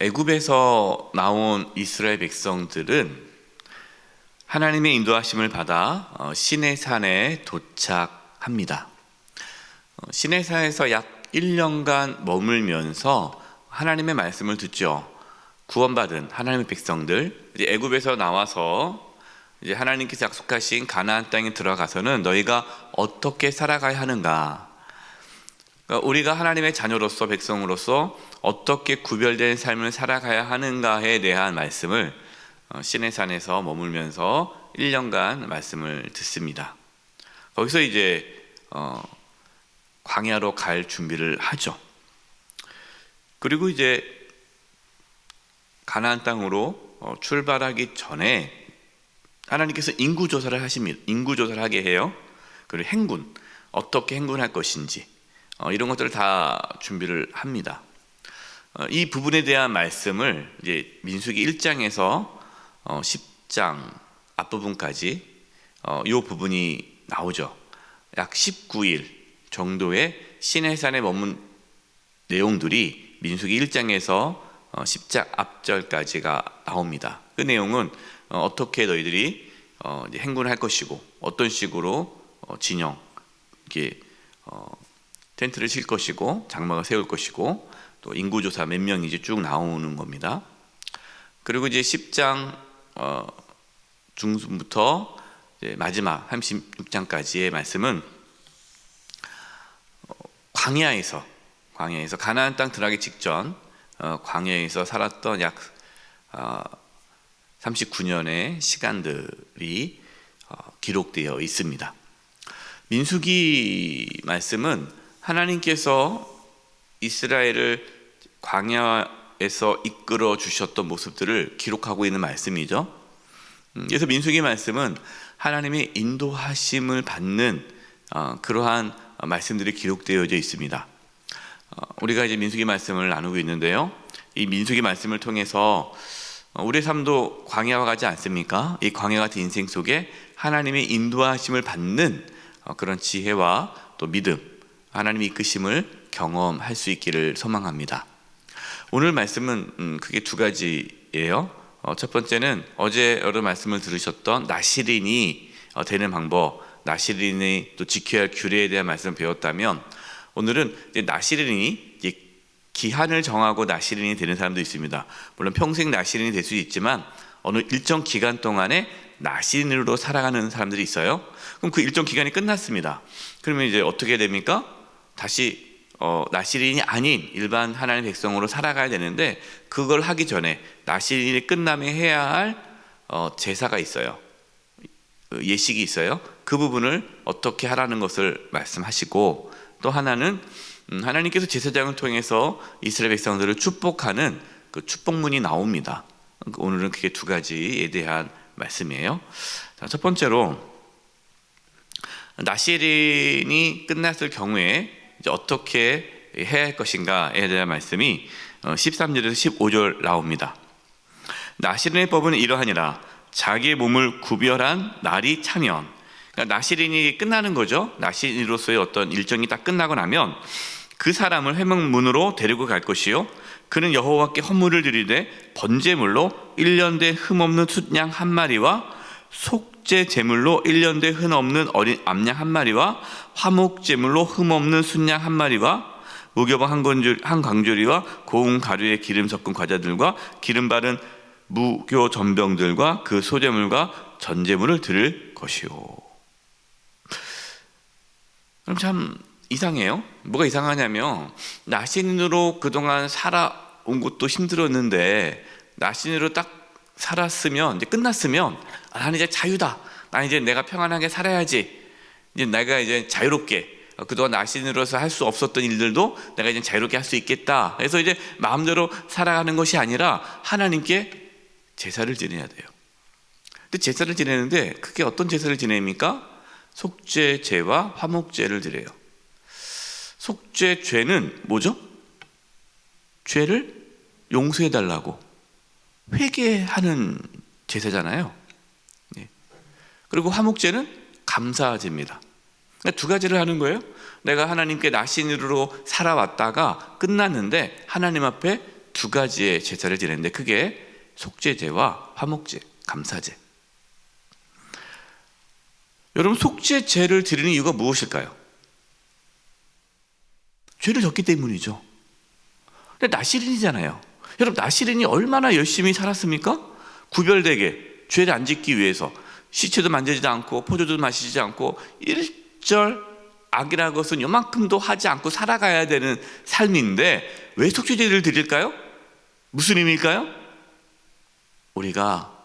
애굽에서 나온 이스라엘 백성들은 하나님의 인도하심을 받아 시내산에 도착합니다. 시내산에서 약 1년간 머물면서 하나님의 말씀을 듣죠. 구원받은 하나님의 백성들, 이제 애굽에서 나와서 이제 하나님께서 약속하신 가나안 땅에 들어가서는 너희가 어떻게 살아가야 하는가? 그러니까 우리가 하나님의 자녀로서 백성으로서 어떻게 구별된 삶을 살아가야 하는가에 대한 말씀을 시내산에서 머물면서 1년간 말씀을 듣습니다. 거기서 이제 광야로 갈 준비를 하죠. 그리고 이제 가나안 땅으로 출발하기 전에 하나님께서 인구조사를 하십니다. 인구조사를 하게 해요. 그리고 행군, 어떻게 행군할 것인지 이런 것들을 다 준비를 합니다. 이 부분에 대한 말씀을 이제 민수기 1장에서 10장 앞부분까지 이 부분이 나오죠. 약 19일 정도의 시내산에 머문 내용들이 민수기 1장에서 10장 앞절까지가 나옵니다. 그 내용은 어떻게 너희들이 행군할 것이고 어떤 식으로 진영 이렇게 텐트를 칠 것이고 장막을 세울 것이고 또 인구조사 몇 명인지 쭉 나오는 겁니다. 그리고 이제 10장 중순부터 이제 마지막 36장까지의 말씀은 광야에서 가나안 땅 들어가기 직전 광야에서 살았던 약 39년의 시간들이 기록되어 있습니다. 민수기 말씀은 하나님께서 이스라엘을 광야에서 이끌어 주셨던 모습들을 기록하고 있는 말씀이죠. 그래서 민수기 말씀은 하나님의 인도하심을 받는 그러한 말씀들이 기록되어져 있습니다. 우리가 이제 민수기 말씀을 나누고 있는데요. 이 민수기 말씀을 통해서 우리의 삶도 광야와 같지 않습니까? 이 광야 같은 인생 속에 하나님의 인도하심을 받는 그런 지혜와 또 믿음, 하나님의 이끄심을 경험할 수 있기를 소망합니다. 오늘 말씀은 크게 두 가지예요. 첫 번째는 어제 여러 말씀을 들으셨던 나시린이 되는 방법, 나시린이 또 지켜야 할 규례에 대한 말씀을 배웠다면, 오늘은 이제 나시린이 기한을 정하고 나시린이 되는 사람도 있습니다. 물론 평생 나시린이 될 수 있지만 어느 일정 기간 동안에 나시린으로 살아가는 사람들이 있어요. 그럼 그 일정 기간이 끝났습니다. 그러면 이제 어떻게 됩니까? 다시 나시린이 아닌 일반 하나님의 백성으로 살아가야 되는데, 그걸 하기 전에 나시린이 끝나면 해야 할 제사가 있어요. 예식이 있어요. 그 부분을 어떻게 하라는 것을 말씀하시고, 또 하나는 하나님께서 제사장을 통해서 이스라엘 백성들을 축복하는 그 축복문이 나옵니다. 오늘은 그게 두 가지에 대한 말씀이에요. 자, 첫 번째로 나시린이 끝났을 경우에 이제 어떻게 해야 할 것인가에 대한 말씀이 13절에서 15절 나옵니다. 나시린의 법은 이러하니라. 자기의 몸을 구별한 날이 차면, 그러니까 나시린이 끝나는 거죠. 나시린으로서의 어떤 일정이 딱 끝나고 나면 그 사람을 회막문으로 데리고 갈 것이요, 그는 여호와께 헌물을 드리되 번제물로 1년 된 흠없는 숫양 한 마리와 속죄 제물로 1년 된 흠없는 어린 암양 한 마리와 화목 제물로 흠없는 순양 한 마리와 무교병 한 광주리와 고운 가루에 기름 섞은 과자들과 기름 바른 무교 전병들과 그 소제물과 전제물을 드릴 것이요. 그럼 참 이상해요. 뭐가 이상하냐면, 나신으로 그동안 살아온 것도 힘들었는데 나신으로 딱 살았으면, 이제 끝났으면 나는 이제 자유다, 난 이제 내가 평안하게 살아야지, 이제 내가 이제 자유롭게, 그동안 나신으로서 할 수 없었던 일들도 내가 이제 자유롭게 할 수 있겠다 해서 이제 마음대로 살아가는 것이 아니라 하나님께 제사를 지내야 돼요. 근데 제사를 지내는데 그게 어떤 제사를 지냅니까? 속죄제와 화목제를 드려요. 속죄죄는 뭐죠? 죄를 용서해달라고 회개하는 제사잖아요. 그리고 화목제는 감사제입니다. 그러니까 두 가지를 하는 거예요. 내가 하나님께 나신으로 살아왔다가 끝났는데 하나님 앞에 두 가지의 제사를 지냈는데 그게 속죄제와 화목제, 감사제. 여러분, 속죄제를 드리는 이유가 무엇일까요? 죄를 졌기 때문이죠. 근데 나시린이잖아요. 여러분, 나시린이 얼마나 열심히 살았습니까? 구별되게 죄를 안 짓기 위해서 시체도 만지지 않고 포도도 마시지 않고 일절 악이라는 것은 요만큼도 하지 않고 살아가야 되는 삶인데 왜 속죄제를 드릴까요? 무슨 의미일까요? 우리가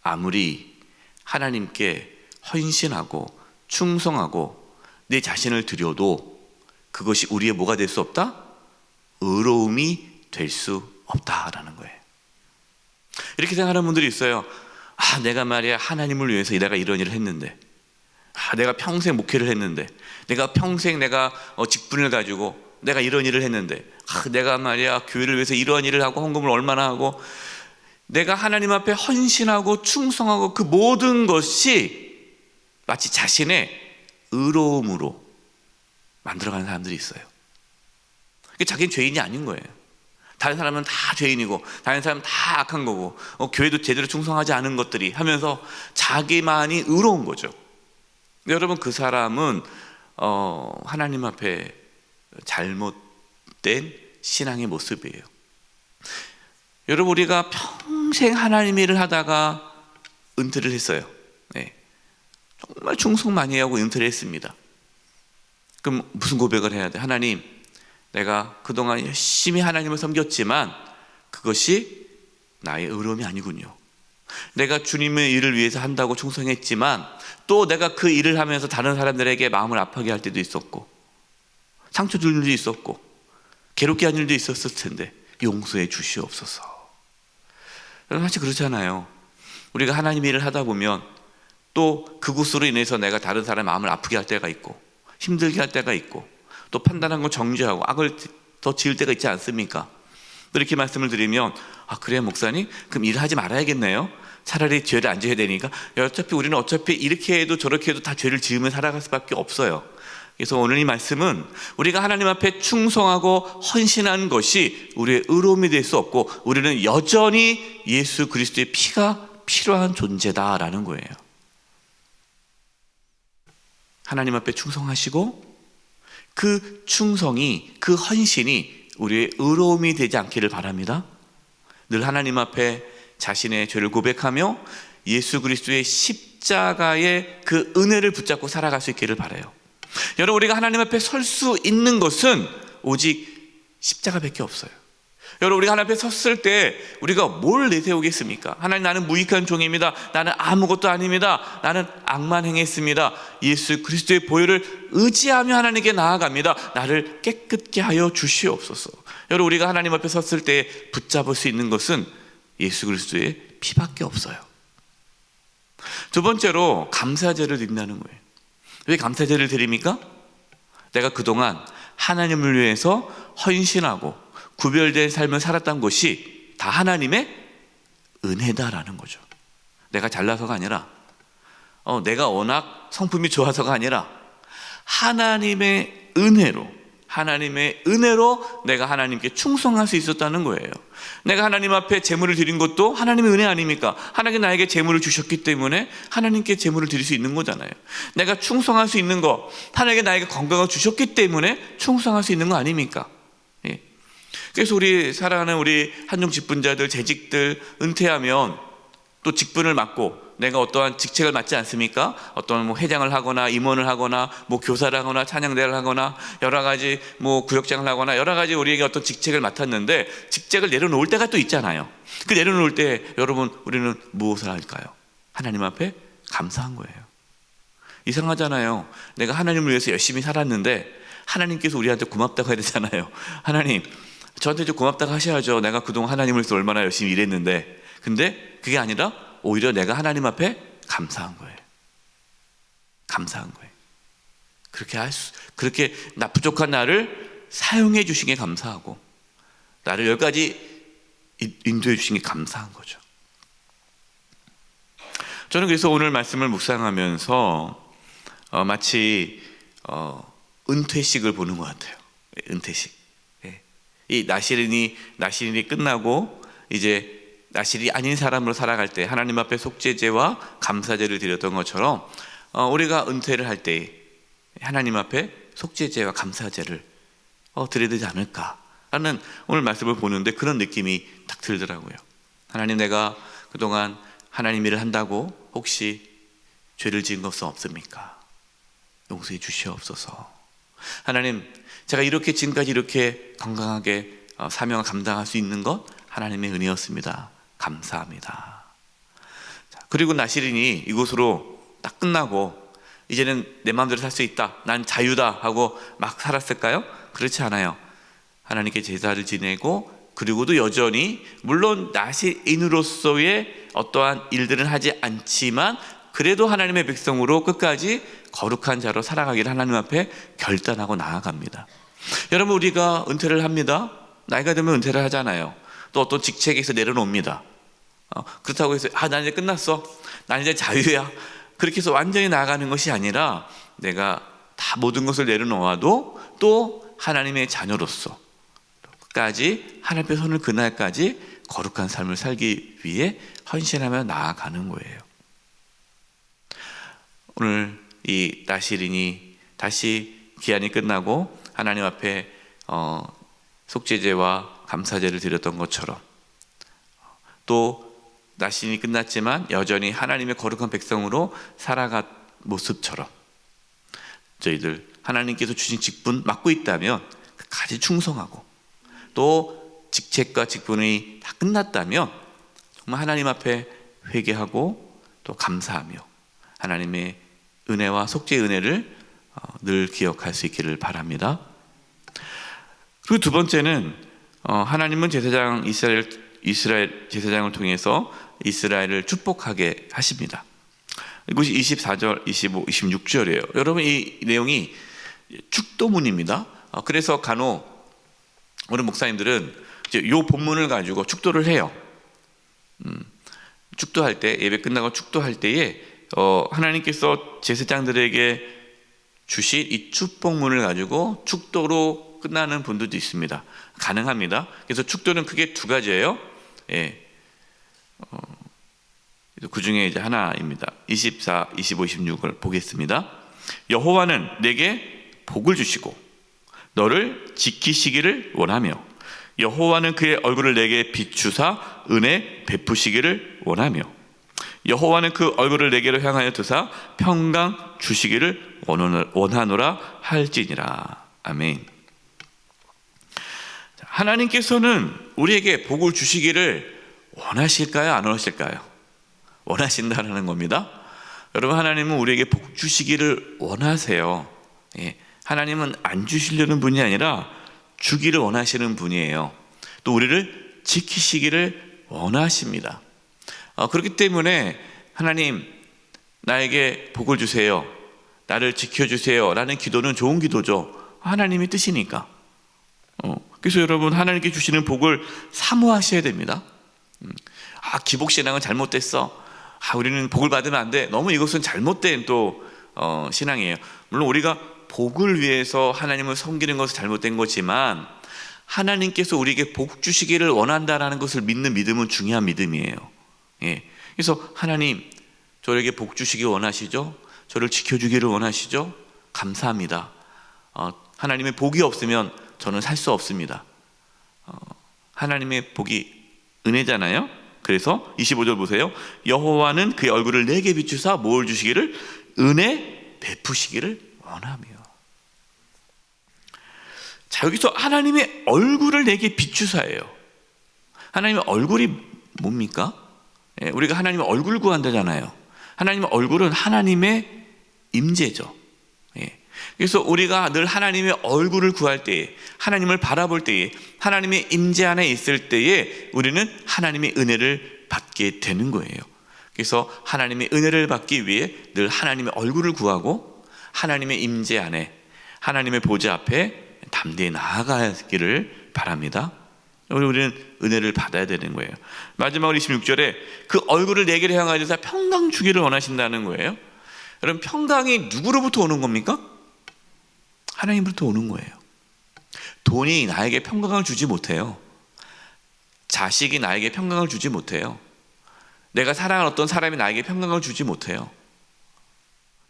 아무리 하나님께 헌신하고 충성하고 내 자신을 드려도 그것이 우리의 뭐가 될 수 없다? 의로움이 될 수 없다라는 거예요. 이렇게 생각하는 분들이 있어요. 내가 말이야 하나님을 위해서 내가 이런 일을 했는데, 내가 평생 목회를 했는데, 내가 평생 내가 직분을 가지고 내가 이런 일을 했는데, 내가 말이야 교회를 위해서 이런 일을 하고 헌금을 얼마나 하고, 내가 하나님 앞에 헌신하고 충성하고 그 모든 것이 마치 자신의 의로움으로 만들어가는 사람들이 있어요. 자기는 죄인이 아닌 거예요. 다른 사람은 다 죄인이고 다른 사람은 다 악한 거고 교회도 제대로 충성하지 않은 것들이 하면서 자기만이 의로운 거죠. 여러분, 그 사람은 하나님 앞에 잘못된 신앙의 모습이에요. 여러분, 우리가 평생 하나님 일을 하다가 은퇴를 했어요. 네. 정말 충성 많이 하고 은퇴를 했습니다. 그럼 무슨 고백을 해야 돼? 하나님, 내가 그동안 열심히 하나님을 섬겼지만 그것이 나의 의로움이 아니군요. 내가 주님의 일을 위해서 한다고 충성했지만 또 내가 그 일을 하면서 다른 사람들에게 마음을 아프게 할 때도 있었고 상처 줄 일도 있었고 괴롭게 한 일도 있었을 텐데 용서해 주시옵소서. 여러분, 사실 그렇잖아요. 우리가 하나님 일을 하다 보면 또 그것으로 인해서 내가 다른 사람의 마음을 아프게 할 때가 있고 힘들게 할 때가 있고 또 판단한 거 정죄하고 악을 더 지을 때가 있지 않습니까? 이렇게 말씀을 드리면 그래요 목사님? 그럼 일을 하지 말아야겠네요. 차라리 죄를 안 지어야 되니까. 어차피 우리는 이렇게 해도 저렇게 해도 다 죄를 지으며 살아갈 수밖에 없어요. 그래서 오늘 이 말씀은 우리가 하나님 앞에 충성하고 헌신한 것이 우리의 의로움이 될 수 없고 우리는 여전히 예수 그리스도의 피가 필요한 존재다라는 거예요. 하나님 앞에 충성하시고 그 충성이, 그 헌신이 우리의 의로움이 되지 않기를 바랍니다. 늘 하나님 앞에 자신의 죄를 고백하며 예수 그리스도의 십자가의 그 은혜를 붙잡고 살아갈 수 있기를 바라요. 여러분, 우리가 하나님 앞에 설 수 있는 것은 오직 십자가밖에 없어요. 여러분, 우리가 하나님 앞에 섰을 때 우리가 뭘 내세우겠습니까? 하나님, 나는 무익한 종입니다. 나는 아무것도 아닙니다. 나는 악만 행했습니다. 예수 그리스도의 보혈을 의지하며 하나님께 나아갑니다. 나를 깨끗게 하여 주시옵소서. 여러분, 우리가 하나님 앞에 섰을 때 붙잡을 수 있는 것은 예수 그리스도의 피밖에 없어요. 두 번째로 감사제를 드린다는 거예요. 왜 감사제를 드립니까? 내가 그동안 하나님을 위해서 헌신하고 구별된 삶을 살았던 것이 다 하나님의 은혜다라는 거죠. 내가 잘나서가 아니라 내가 워낙 성품이 좋아서가 아니라 하나님의 은혜로 내가 하나님께 충성할 수 있었다는 거예요. 내가 하나님 앞에 제물을 드린 것도 하나님의 은혜 아닙니까? 하나님이 나에게 제물을 주셨기 때문에 하나님께 제물을 드릴 수 있는 거잖아요. 내가 충성할 수 있는 거, 하나님께 나에게 건강을 주셨기 때문에 충성할 수 있는 거 아닙니까? 예. 그래서 우리 사랑하는 우리 한중 직분자들, 재직들 은퇴하면 또 직분을 맡고 내가 어떠한 직책을 맡지 않습니까? 어떤 회장을 하거나 임원을 하거나 교사를 하거나 찬양대를 하거나 여러 가지 구역장을 하거나 여러 가지 우리에게 어떤 직책을 맡았는데 직책을 내려놓을 때가 또 있잖아요. 그 내려놓을 때 여러분, 우리는 무엇을 할까요? 하나님 앞에 감사한 거예요. 이상하잖아요. 내가 하나님을 위해서 열심히 살았는데 하나님께서 우리한테 고맙다고 해야 되잖아요. 하나님, 저한테 좀 고맙다고 하셔야죠. 내가 그동안 하나님을 위해서 얼마나 열심히 일했는데. 근데 그게 아니라 오히려 내가 하나님 앞에 감사한 거예요. 감사한 거예요. 그렇게 나 부족한 나를 사용해 주신 게 감사하고 나를 여기까지 인도해 주신 게 감사한 거죠. 저는 그래서 오늘 말씀을 묵상하면서 마치 은퇴식을 보는 것 같아요. 은퇴식. 이 나실인이 끝나고 이제 나실이 아닌 사람으로 살아갈 때 하나님 앞에 속죄제와 감사제를 드렸던 것처럼 우리가 은퇴를 할 때 하나님 앞에 속죄제와 감사제를 드려야 되지 않을까라는 오늘 말씀을 보는데 그런 느낌이 딱 들더라고요. 하나님, 내가 그동안 하나님 일을 한다고 혹시 죄를 지은 것은 없습니까? 용서해 주시옵소서. 하나님, 제가 이렇게 지금까지 이렇게 건강하게 사명을 감당할 수 있는 것 하나님의 은혜였습니다. 감사합니다. 그리고 나실인이 이곳으로 딱 끝나고 이제는 내 마음대로 살 수 있다, 난 자유다 하고 막 살았을까요? 그렇지 않아요. 하나님께 제사를 지내고 그리고도 여전히 물론 나실인으로서의 어떠한 일들은 하지 않지만 그래도 하나님의 백성으로 끝까지 거룩한 자로 살아가기를 하나님 앞에 결단하고 나아갑니다. 여러분, 우리가 은퇴를 합니다. 나이가 들면 은퇴를 하잖아요. 또 어떤 직책에서 내려놓습니다. 그렇다고 해서 난 이제 끝났어, 난 이제 자유야, 그렇게 해서 완전히 나아가는 것이 아니라 내가 다 모든 것을 내려놓아도 또 하나님의 자녀로서 끝까지 하나님 앞에 서는 그날까지 거룩한 삶을 살기 위해 헌신하며 나아가는 거예요. 오늘 이 나실인이 다시 기한이 끝나고 하나님 앞에 속죄제와 감사제를 드렸던 것처럼, 또 나실인이 끝났지만 여전히 하나님의 거룩한 백성으로 살아간 모습처럼 저희들 하나님께서 주신 직분 맡고 있다면 끝까지 충성하고, 또 직책과 직분이 다 끝났다면 정말 하나님 앞에 회개하고 또 감사하며 하나님의 은혜와 속죄의 은혜를 늘 기억할 수 있기를 바랍니다. 그리고 두 번째는 하나님은 이스라엘 제사장을 통해서 이스라엘을 축복하게 하십니다. 이것이 24절, 25, 26절이에요. 여러분, 이 내용이 축도문입니다. 그래서 간혹 우리 목사님들은 이제 이 본문을 가지고 축도를 해요. 축도할 때, 예배 끝나고 축도할 때에 하나님께서 제사장들에게 주신 이 축복문을 가지고 축도로 끝나는 분들도 있습니다. 가능합니다. 그래서 축도는 크게 두 가지예요. 그 중에 이제 하나입니다. 24, 25, 26을 보겠습니다. 여호와는 내게 복을 주시고 너를 지키시기를 원하며 여호와는 그의 얼굴을 내게 비추사 은혜 베푸시기를 원하며 여호와는 그 얼굴을 내게로 향하여 드사 평강 주시기를 원하노라 할지니라. 아멘. 하나님께서는 우리에게 복을 주시기를 원하실까요? 안 원하실까요? 원하신다라는 겁니다. 여러분, 하나님은 우리에게 복 주시기를 원하세요. 하나님은 안 주시려는 분이 아니라 주기를 원하시는 분이에요. 또 우리를 지키시기를 원하십니다. 그렇기 때문에 하나님, 나에게 복을 주세요, 나를 지켜주세요 라는 기도는 좋은 기도죠. 하나님의 뜻이니까. 그래서 여러분, 하나님께 주시는 복을 사모하셔야 됩니다. 기복신앙은 잘못됐어, 우리는 복을 받으면 안 돼, 너무 이것은 잘못된 또 신앙이에요. 물론 우리가 복을 위해서 하나님을 섬기는 것은 잘못된 거지만 하나님께서 우리에게 복 주시기를 원한다라는 것을 믿는 믿음은 중요한 믿음이에요. 그래서 하나님, 저에게 복 주시기 원하시죠? 저를 지켜주기를 원하시죠? 감사합니다. 하나님의 복이 없으면 저는 살 수 없습니다. 하나님의 복이 은혜잖아요. 그래서 25절 보세요. 여호와는 그의 얼굴을 내게 비추사 뭘 주시기를? 은혜 베푸시기를 원하며. 자, 여기서 하나님의 얼굴을 내게 비추사예요. 하나님의 얼굴이 뭡니까? 우리가 하나님의 얼굴 구한다잖아요. 하나님의 얼굴은 하나님의 임재죠. 그래서 우리가 늘 하나님의 얼굴을 구할 때에, 하나님을 바라볼 때에, 하나님의 임재 안에 있을 때에 우리는 하나님의 은혜를 받게 되는 거예요. 그래서 하나님의 은혜를 받기 위해 늘 하나님의 얼굴을 구하고 하나님의 임재 안에, 하나님의 보좌 앞에 담대히 나아가기를 바랍니다. 우리는 은혜를 받아야 되는 거예요. 마지막으로 26절에 그 얼굴을 내게로 향하여서 평강 주기를 원하신다는 거예요. 여러분, 평강이 누구로부터 오는 겁니까? 하나님으로부터 오는 거예요. 돈이 나에게 평강을 주지 못해요. 자식이 나에게 평강을 주지 못해요. 내가 사랑하는 어떤 사람이 나에게 평강을 주지 못해요.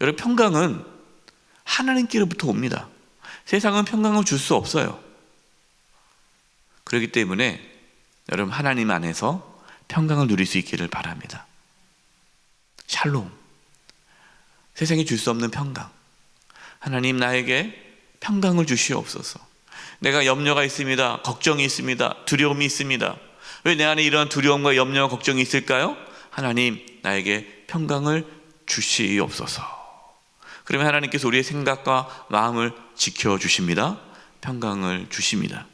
여러분, 평강은 하나님께로부터 옵니다. 세상은 평강을 줄 수 없어요. 그렇기 때문에 여러분, 하나님 안에서 평강을 누릴 수 있기를 바랍니다. 샬롬, 세상이 줄 수 없는 평강. 하나님, 나에게 평강을 주시옵소서. 내가 염려가 있습니다. 걱정이 있습니다. 두려움이 있습니다. 왜 내 안에 이러한 두려움과 염려와 걱정이 있을까요? 하나님, 나에게 평강을 주시옵소서. 그러면 하나님께서 우리의 생각과 마음을 지켜주십니다. 평강을 주십니다.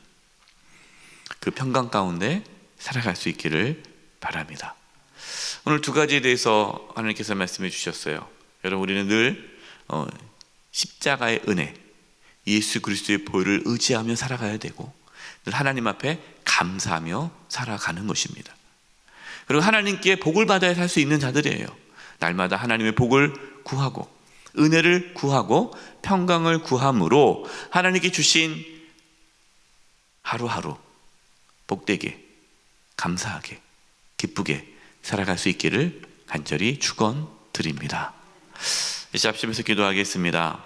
그 평강 가운데 살아갈 수 있기를 바랍니다. 오늘 두 가지에 대해서 하나님께서 말씀해 주셨어요. 여러분, 우리는 늘 십자가의 은혜, 예수 그리스도의 보혈을 의지하며 살아가야 되고, 늘 하나님 앞에 감사하며 살아가는 것입니다. 그리고 하나님께 복을 받아야 살 수 있는 자들이에요. 날마다 하나님의 복을 구하고 은혜를 구하고 평강을 구함으로 하나님께 주신 하루하루 복되게, 감사하게, 기쁘게 살아갈 수 있기를 간절히 축원드립니다. 이제 합심해서 기도하겠습니다.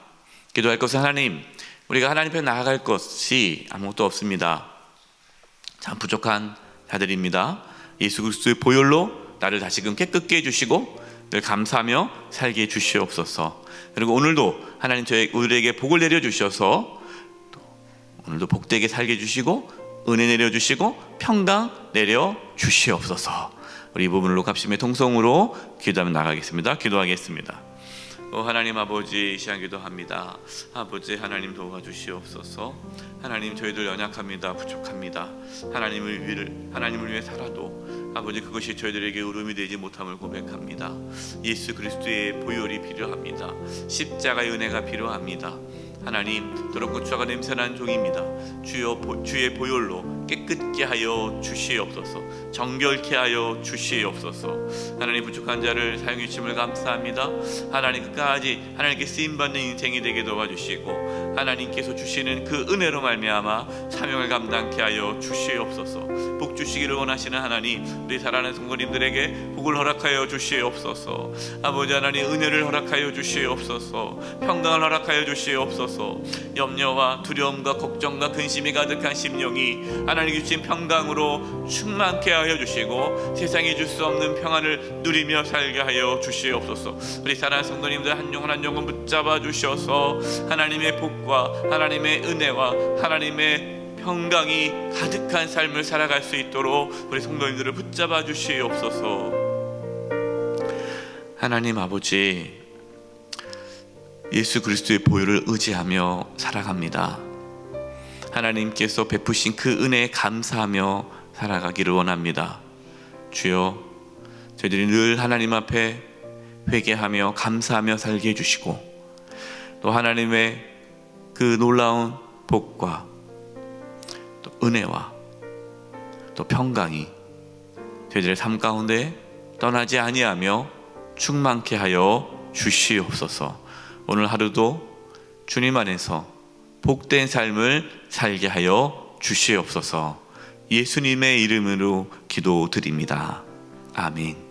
기도할 것은 하나님, 우리가 하나님 앞에 나아갈 것이 아무것도 없습니다. 참 부족한 자들입니다. 예수 그리스도의 보혈로 나를 다시금 깨끗게 해주시고 늘 감사하며 살게 해주시옵소서. 그리고 오늘도 하나님 우리에게 복을 내려주셔서 오늘도 복되게 살게 해주시고 은혜 내려주시고 평강 내려주시옵소서. 우리 이 부분으로 합심의 통성으로 기도하며 나가겠습니다. 기도하겠습니다. 하나님 아버지, 이 시간 기도합니다. 아버지 하나님 도와주시옵소서. 하나님, 저희들 연약합니다. 부족합니다. 하나님을 위해 살아도 아버지 그것이 저희들에게 울음이 되지 못함을 고백합니다. 예수 그리스도의 보혈이 필요합니다. 십자가의 은혜가 필요합니다. 하나님, 더럽고 추하가 냄새난 종입니다. 주의 보혈로 깨끗게 하여 주시옵소서. 정결케 하여 주시옵소서. 하나님, 부족한 자를 사용해 주심을 감사합니다. 하나님, 끝까지 하나님께 쓰임받는 인생이 되게 도와주시고 하나님께서 주시는 그 은혜로 말미암아 사명을 감당케 하여 주시옵소서. 복 주시기를 원하시는 하나님, 우리 사랑하는 성도님들에게 복을 허락하여 주시옵소서. 아버지 하나님, 은혜를 허락하여 주시옵소서. 평강을 허락하여 주시옵소서. 염려와 두려움과 걱정과 근심이 가득한 심령이 하나님이 주신 평강으로 충만케 하여 주시고 세상이 줄 수 없는 평안을 누리며 살게 하여 주시옵소서. 우리 사랑하는 성도님들 한 영혼 한 영혼 붙잡아 주셔서 하나님의 복과 하나님의 은혜와 하나님의 평강이 가득한 삶을 살아갈 수 있도록 우리 성도님들을 붙잡아 주시옵소서. 하나님 아버지, 예수 그리스도의 보혈을 의지하며 살아갑니다. 하나님께서 베푸신 그 은혜에 감사하며 살아가기를 원합니다. 주여, 저희들이 늘 하나님 앞에 회개하며 감사하며 살게 해주시고 또 하나님의 그 놀라운 복과 또 은혜와 또 평강이 저희들의 삶 가운데 떠나지 아니하며 충만케 하여 주시옵소서. 오늘 하루도 주님 안에서 복된 삶을 살게 하여 주시옵소서. 예수님의 이름으로 기도드립니다. 아멘.